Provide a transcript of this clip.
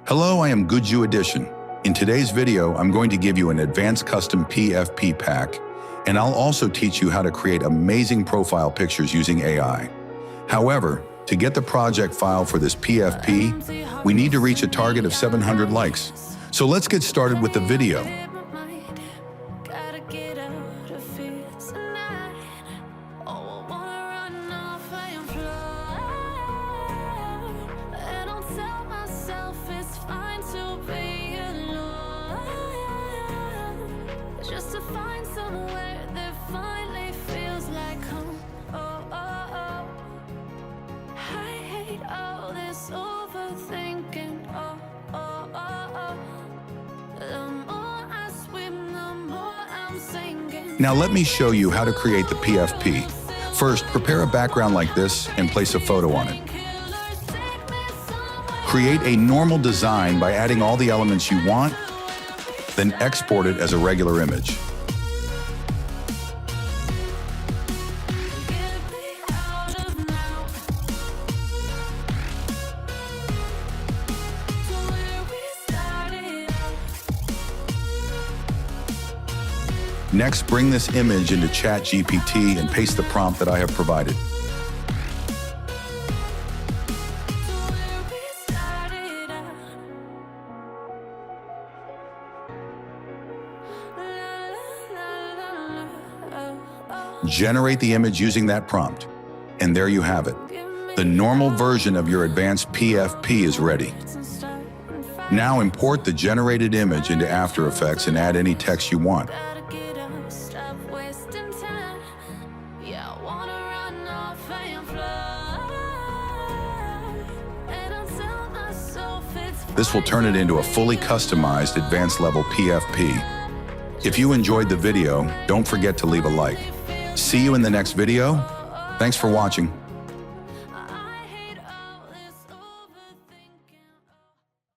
Hello, I am Goodju Edition. In today's video, I'm going to give you an advanced custom PFP pack, and I'll also teach you how to create amazing profile pictures using AI. However, to get the project file for this PFP, we need to reach a target of 700 likes. So let's get started with the video. Just to find somewhere that finally feels like home. Oh, oh, oh. I hate all this overthinking. Oh, oh, oh, oh. The more I swim, the more I'm sinking. Now let me show you how to create the PFP. First, prepare a background like this and place a photo on it. Create a normal design by adding all the elements you want, then export it as a regular image. Next, bring this image into chatgpt and paste the prompt that I have provided. Generate the image using that prompt, and there you have it. The normal version of your advanced PFP is ready. Now import the generated image into After Effects and add any text you want. This will turn it into a fully customized advanced level PFP. If you enjoyed the video, don't forget to leave a like. See you in the next video. Thanks for watching.